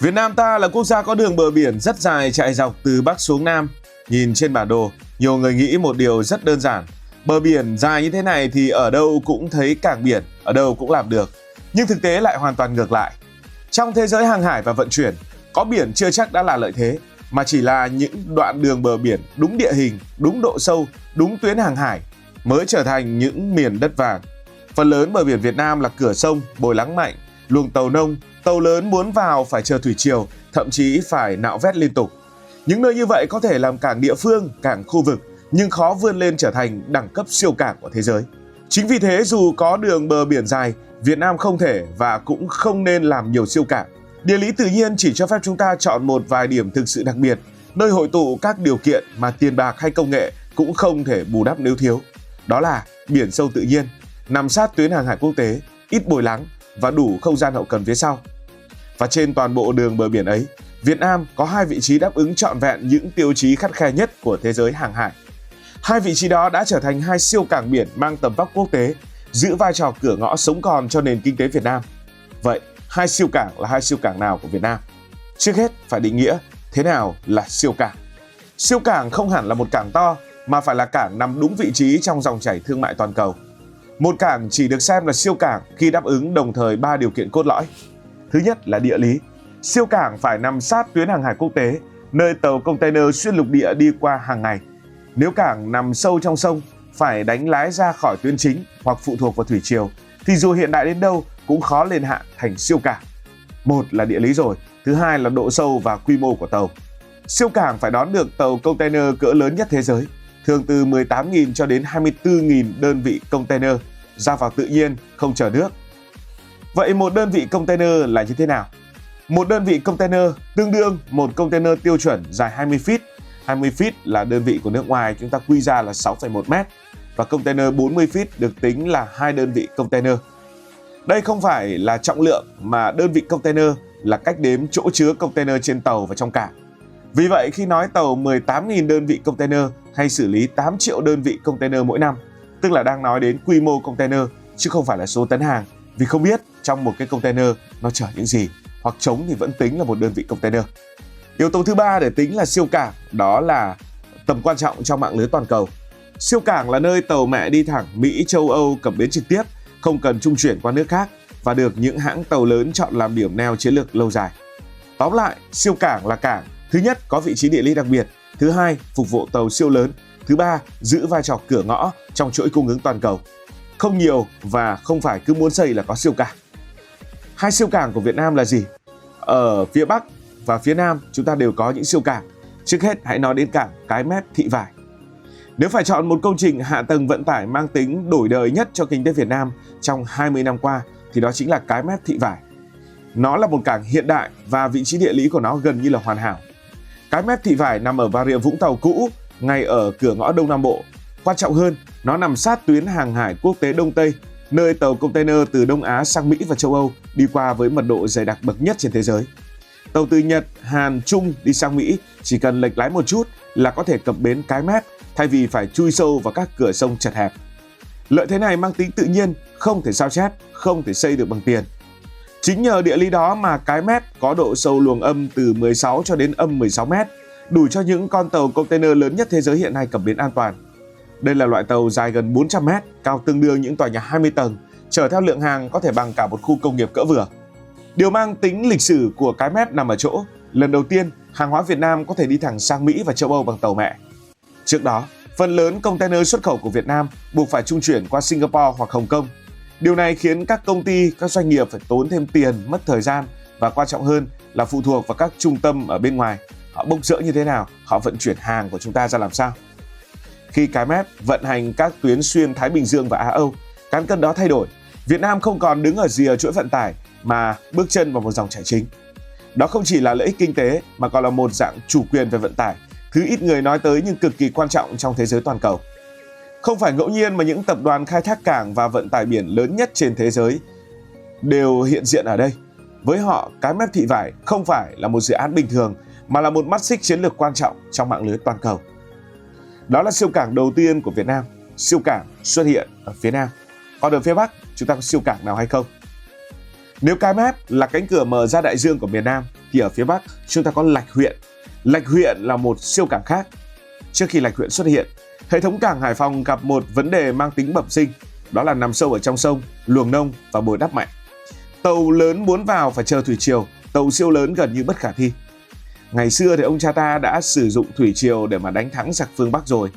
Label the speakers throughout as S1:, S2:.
S1: Việt Nam ta là quốc gia có đường bờ biển rất dài chạy dọc từ Bắc xuống Nam. Nhìn trên bản đồ, nhiều người nghĩ một điều rất đơn giản. Bờ biển dài như thế này thì ở đâu cũng thấy cảng biển, ở đâu cũng làm được. Nhưng thực tế lại hoàn toàn ngược lại. Trong thế giới hàng hải và vận chuyển, có biển chưa chắc đã là lợi thế, mà chỉ là những đoạn đường bờ biển đúng địa hình, đúng độ sâu, đúng tuyến hàng hải mới trở thành những miền đất vàng. Phần lớn bờ biển Việt Nam là cửa sông, bồi lắng mạnh, luồng tàu nông, tàu lớn muốn vào phải chờ thủy triều, thậm chí phải nạo vét liên tục. Những nơi như vậy có thể làm cảng địa phương, cảng khu vực, nhưng khó vươn lên trở thành đẳng cấp siêu cảng của thế giới. Chính vì thế dù có đường bờ biển dài, Việt Nam không thể và cũng không nên làm nhiều siêu cảng. Địa lý tự nhiên chỉ cho phép chúng ta chọn một vài điểm thực sự đặc biệt, nơi hội tụ các điều kiện mà tiền bạc hay công nghệ cũng không thể bù đắp nếu thiếu. Đó là biển sâu tự nhiên, nằm sát tuyến hàng hải quốc tế, ít bồi lắng và đủ không gian hậu cần phía sau. Và trên toàn bộ đường bờ biển ấy, Việt Nam có hai vị trí đáp ứng trọn vẹn những tiêu chí khắt khe nhất của thế giới hàng hải. Hai vị trí đó đã trở thành hai siêu cảng biển mang tầm vóc quốc tế, giữ vai trò cửa ngõ sống còn cho nền kinh tế Việt Nam. Vậy, hai siêu cảng là hai siêu cảng nào của Việt Nam? Trước hết phải định nghĩa thế nào là siêu cảng. Siêu cảng không hẳn là một cảng to, mà phải là cảng nằm đúng vị trí trong dòng chảy thương mại toàn cầu. Một cảng chỉ được xem là siêu cảng khi đáp ứng đồng thời 3 điều kiện cốt lõi. Thứ nhất là địa lý. Siêu cảng phải nằm sát tuyến hàng hải quốc tế, nơi tàu container xuyên lục địa đi qua hàng ngày. Nếu cảng nằm sâu trong sông, phải đánh lái ra khỏi tuyến chính hoặc phụ thuộc vào thủy triều, thì dù hiện đại đến đâu cũng khó lên hạng thành siêu cảng. Một là địa lý rồi, thứ hai là độ sâu và quy mô của tàu. Siêu cảng phải đón được tàu container cỡ lớn nhất thế giới, thường từ 18.000 cho đến 24.000 đơn vị container, ra vào tự nhiên, không chở nước. Vậy một đơn vị container là như thế nào? Một đơn vị container tương đương một container tiêu chuẩn dài 20 feet. 20 feet là đơn vị của nước ngoài, chúng ta quy ra là 6,1 mét. Và container 40 feet được tính là 2 đơn vị container. Đây không phải là trọng lượng, mà đơn vị container là cách đếm chỗ chứa container trên tàu và trong cảng. Vì vậy khi nói tàu 18.000 đơn vị container hay xử lý 8 triệu đơn vị container mỗi năm, tức là đang nói đến quy mô container chứ không phải là số tấn hàng, vì không biết trong một cái container nó chở những gì, hoặc trống thì vẫn tính là một đơn vị container. Yếu tố thứ ba để tính là siêu cảng, đó là tầm quan trọng trong mạng lưới toàn cầu. Siêu cảng là nơi tàu mẹ đi thẳng Mỹ, châu Âu cập bến trực tiếp, không cần trung chuyển qua nước khác và được những hãng tàu lớn chọn làm điểm neo chiến lược lâu dài. Tóm lại, siêu cảng là cảng thứ nhất có vị trí địa lý đặc biệt, thứ hai phục vụ tàu siêu lớn, thứ ba giữ vai trò cửa ngõ trong chuỗi cung ứng toàn cầu. Không nhiều và không phải cứ muốn xây là có siêu cảng. Hai siêu cảng của Việt Nam là gì? Ở phía Bắc và phía Nam chúng ta đều có những siêu cảng. Trước hết hãy nói đến cảng Cái Mép, Thị Vải. Nếu phải chọn một công trình hạ tầng vận tải mang tính đổi đời nhất cho kinh tế Việt Nam trong 20 năm qua thì đó chính là Cái Mép, Thị Vải. Nó là một cảng hiện đại và vị trí địa lý của nó gần như là hoàn hảo. Cái Mép, Thị Vải nằm ở Bà Rịa Vũng Tàu cũ, ngay ở cửa ngõ Đông Nam Bộ. Quan trọng hơn, nó nằm sát tuyến hàng hải quốc tế Đông Tây, nơi tàu container từ Đông Á sang Mỹ và châu Âu đi qua với mật độ dày đặc bậc nhất trên thế giới. Tàu từ Nhật, Hàn, Trung đi sang Mỹ chỉ cần lệch lái một chút là có thể cập bến Cái Mép thay vì phải chui sâu vào các cửa sông chật hẹp. Lợi thế này mang tính tự nhiên, không thể sao chép, không thể xây được bằng tiền. Chính nhờ địa lý đó mà Cái Mép có độ sâu luồng âm từ 16 cho đến âm 16 mét, đủ cho những con tàu container lớn nhất thế giới hiện nay cập bến an toàn. Đây là loại tàu dài gần 400 mét, cao tương đương những tòa nhà 20 tầng, chở theo lượng hàng có thể bằng cả một khu công nghiệp cỡ vừa. Điều mang tính lịch sử của Cái Mép nằm ở chỗ, lần đầu tiên hàng hóa Việt Nam có thể đi thẳng sang Mỹ và châu Âu bằng tàu mẹ. Trước đó, phần lớn container xuất khẩu của Việt Nam buộc phải trung chuyển qua Singapore hoặc Hồng Kông. Điều này khiến các công ty, các doanh nghiệp phải tốn thêm tiền, mất thời gian và quan trọng hơn là phụ thuộc vào các trung tâm ở bên ngoài. Họ bốc rỡ như thế nào, họ vận chuyển hàng của chúng ta ra làm sao. Khi Cái Mép vận hành các tuyến xuyên Thái Bình Dương và Á Âu, cán cân đó thay đổi. Việt Nam không còn đứng ở rìa chuỗi vận tải mà bước chân vào một dòng chảy chính. Đó không chỉ là lợi ích kinh tế mà còn là một dạng chủ quyền về vận tải, thứ ít người nói tới nhưng cực kỳ quan trọng trong thế giới toàn cầu. Không phải ngẫu nhiên mà những tập đoàn khai thác cảng và vận tải biển lớn nhất trên thế giới đều hiện diện ở đây. Với họ, Cái Mép, Thị Vải không phải là một dự án bình thường mà là một mắt xích chiến lược quan trọng trong mạng lưới toàn cầu. Đó là siêu cảng đầu tiên của Việt Nam. Siêu cảng xuất hiện ở phía Nam. Còn ở phía Bắc, chúng ta có siêu cảng nào hay không? Nếu Cái Mép là cánh cửa mở ra đại dương của miền Nam, thì ở phía Bắc chúng ta có Lạch Huyện. Lạch Huyện là một siêu cảng khác. Trước khi Lạch Huyện xuất hiện, hệ thống cảng Hải Phòng gặp một vấn đề mang tính bẩm sinh, đó là nằm sâu ở trong sông, luồng nông và bồi đắp mạnh. Tàu lớn muốn vào phải chờ thủy triều, tàu siêu lớn gần như bất khả thi. Ngày xưa thì ông cha ta đã sử dụng thủy triều để mà đánh thắng giặc phương Bắc rồi.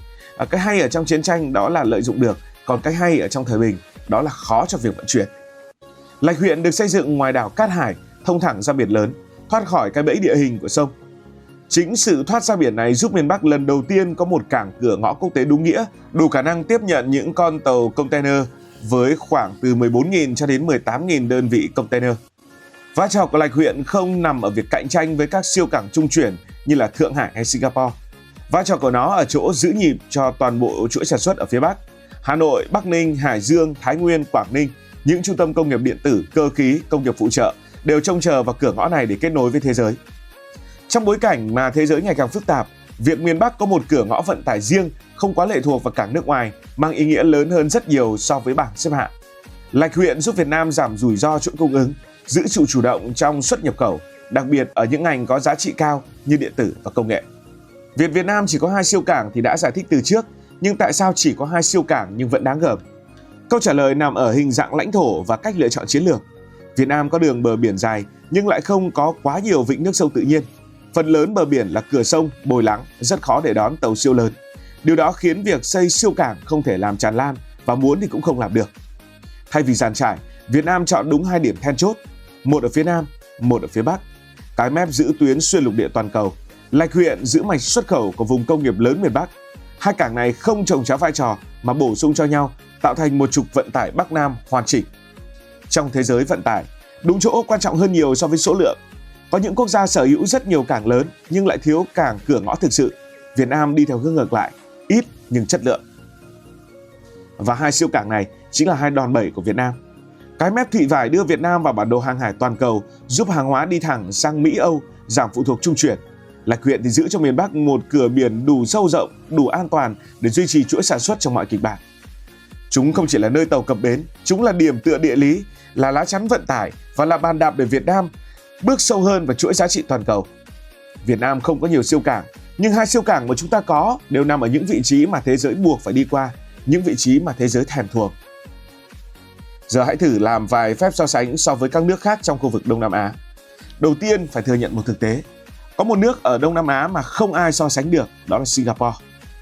S1: Cái hay ở trong chiến tranh đó là lợi dụng được, còn cái hay ở trong thời bình đó là khó cho việc vận chuyển. Lạch Huyện được xây dựng ngoài đảo Cát Hải, thông thẳng ra biển lớn, thoát khỏi cái bẫy địa hình của sông. Chính sự thoát ra biển này giúp miền Bắc lần đầu tiên có một cảng cửa ngõ quốc tế đúng nghĩa, đủ khả năng tiếp nhận những con tàu container với khoảng từ 14.000 cho đến 18.000 đơn vị container. Vai trò của Lạch Huyện không nằm ở việc cạnh tranh với các siêu cảng trung chuyển như là Thượng Hải hay Singapore. Vai trò của nó ở chỗ giữ nhịp cho toàn bộ chuỗi sản xuất ở phía Bắc. Hà Nội, Bắc Ninh, Hải Dương, Thái Nguyên, Quảng Ninh, những trung tâm công nghiệp điện tử, cơ khí, công nghiệp phụ trợ đều trông chờ vào cửa ngõ này để kết nối với thế giới. Trong bối cảnh mà thế giới ngày càng phức tạp, việc miền Bắc có một cửa ngõ vận tải riêng, không quá lệ thuộc vào cảng nước ngoài, mang ý nghĩa lớn hơn rất nhiều so với bảng xếp hạng. Lạch Huyện giúp Việt Nam giảm rủi ro chuỗi cung ứng, giữ chủ động trong xuất nhập khẩu, đặc biệt ở những ngành có giá trị cao như điện tử và công nghệ. Việc Việt Nam chỉ có 2 siêu cảng thì đã giải thích từ trước, nhưng tại sao chỉ có 2 siêu cảng nhưng vẫn đáng gờm? Câu trả lời nằm ở hình dạng lãnh thổ và cách lựa chọn chiến lược. Việt Nam có đường bờ biển dài nhưng lại không có quá nhiều vịnh nước sâu tự nhiên. Phần lớn bờ biển là cửa sông, bồi lắng, rất khó để đón tàu siêu lớn. Điều đó khiến việc xây siêu cảng không thể làm tràn lan và muốn thì cũng không làm được. Thay vì dàn trải, Việt Nam chọn đúng 2 điểm then chốt, một ở phía Nam, một ở phía Bắc. Cái mép giữ tuyến xuyên lục địa toàn cầu, Lạch Huyện giữ mạch xuất khẩu của vùng công nghiệp lớn miền Bắc. Hai cảng này không chồng chéo vai trò mà bổ sung cho nhau, tạo thành một trục vận tải Bắc Nam hoàn chỉnh. Trong thế giới vận tải, đúng chỗ quan trọng hơn nhiều so với số lượng. Có những quốc gia sở hữu rất nhiều cảng lớn nhưng lại thiếu cảng cửa ngõ thực sự. Việt Nam đi theo hướng ngược lại, ít nhưng chất lượng. Và 2 siêu cảng này chính là 2 đòn bẩy của Việt Nam. Cái mép Thụy Vải đưa Việt Nam vào bản đồ hàng hải toàn cầu, giúp hàng hóa đi thẳng sang Mỹ Âu, giảm phụ thuộc trung chuyển. Lạch Huyện thì giữ cho miền Bắc một cửa biển đủ sâu rộng, đủ an toàn để duy trì chuỗi sản xuất trong mọi kịch bản. Chúng không chỉ là nơi tàu cập bến, chúng là điểm tựa địa lý, là lá chắn vận tải và là bàn đạp để Việt Nam bước sâu hơn vào chuỗi giá trị toàn cầu. Việt Nam không có nhiều siêu cảng, nhưng 2 siêu cảng mà chúng ta có đều nằm ở những vị trí mà thế giới buộc phải đi qua, những vị trí mà thế giới thèm thuồng. Giờ hãy thử làm vài phép so sánh so với các nước khác trong khu vực Đông Nam Á. Đầu tiên phải thừa nhận một thực tế. Có một nước ở Đông Nam Á mà không ai so sánh được, đó là Singapore.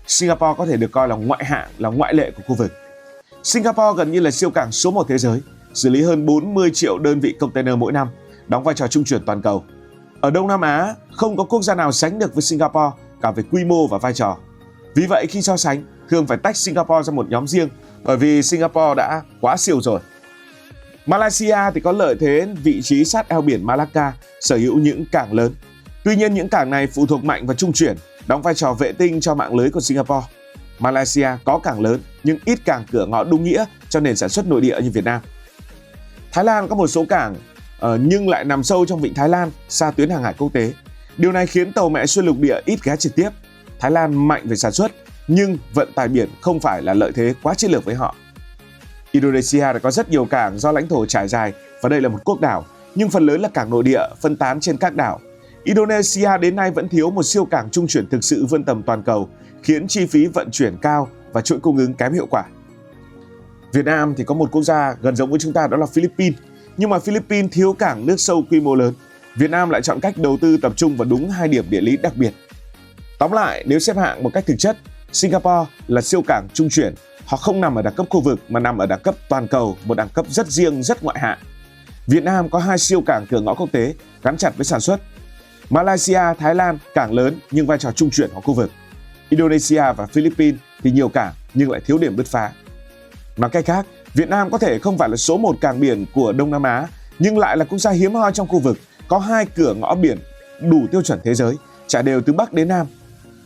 S1: Singapore có thể được coi là ngoại hạng, là ngoại lệ của khu vực. Singapore gần như là siêu cảng số 1 thế giới, xử lý hơn 40 triệu đơn vị container mỗi năm, đóng vai trò trung chuyển toàn cầu. Ở Đông Nam Á, không có quốc gia nào sánh được với Singapore cả về quy mô và vai trò. Vì vậy khi so sánh, thường phải tách Singapore ra một nhóm riêng, bởi vì Singapore đã quá siêu rồi. Malaysia thì có lợi thế vị trí sát eo biển Malacca, sở hữu những cảng lớn. Tuy nhiên những cảng này phụ thuộc mạnh vào trung chuyển, đóng vai trò vệ tinh cho mạng lưới của Singapore. Malaysia có cảng lớn nhưng ít cảng cửa ngõ đúng nghĩa cho nền sản xuất nội địa như Việt Nam. Thái Lan có một số cảng nhưng lại nằm sâu trong vịnh Thái Lan, xa tuyến hàng hải quốc tế. Điều này khiến tàu mẹ xuyên lục địa ít ghé trực tiếp. Thái Lan mạnh về sản xuất nhưng vận tải biển không phải là lợi thế quá chiến lược với họ. Indonesia đã có rất nhiều cảng do lãnh thổ trải dài và đây là một quốc đảo, nhưng phần lớn là cảng nội địa phân tán trên các đảo. Indonesia đến nay vẫn thiếu một siêu cảng trung chuyển thực sự vươn tầm toàn cầu, khiến chi phí vận chuyển cao và chuỗi cung ứng kém hiệu quả. Việt Nam thì có một quốc gia gần giống với chúng ta, đó là Philippines, nhưng mà Philippines thiếu cảng nước sâu quy mô lớn. Việt Nam lại chọn cách đầu tư tập trung vào đúng 2 điểm địa lý đặc biệt. Tóm lại, nếu xếp hạng một cách thực chất, Singapore là siêu cảng trung chuyển. Họ không nằm ở đẳng cấp khu vực mà nằm ở đẳng cấp toàn cầu, một đẳng cấp rất riêng, rất ngoại hạng. Việt Nam có 2 siêu cảng cửa ngõ quốc tế gắn chặt với sản xuất. Malaysia, Thái Lan cảng lớn nhưng vai trò trung chuyển của khu vực. Indonesia và Philippines thì nhiều cảng nhưng lại thiếu điểm bứt phá. Nói cách khác, Việt Nam có thể không phải là số 1 cảng biển của Đông Nam Á, nhưng lại là quốc gia hiếm hoi trong khu vực, có 2 cửa ngõ biển đủ tiêu chuẩn thế giới, trải đều từ Bắc đến Nam.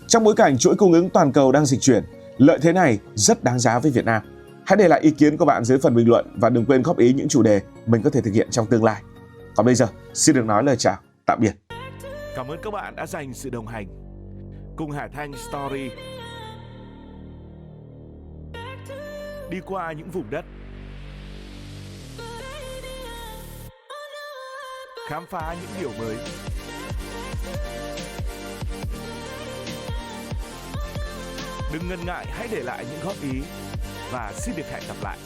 S1: Trong bối cảnh chuỗi cung ứng toàn cầu đang dịch chuyển, lợi thế này rất đáng giá với Việt Nam. Hãy để lại ý kiến của bạn dưới phần bình luận và đừng quên góp ý những chủ đề mình có thể thực hiện trong tương lai. Còn bây giờ, xin được nói lời chào, tạm biệt.
S2: Cảm ơn các bạn đã dành sự đồng hành cùng Hải Thanh Story. Đi qua những vùng đất, khám phá những điều mới. Đừng ngần ngại, hãy để lại những góp ý và xin được hẹn gặp lại.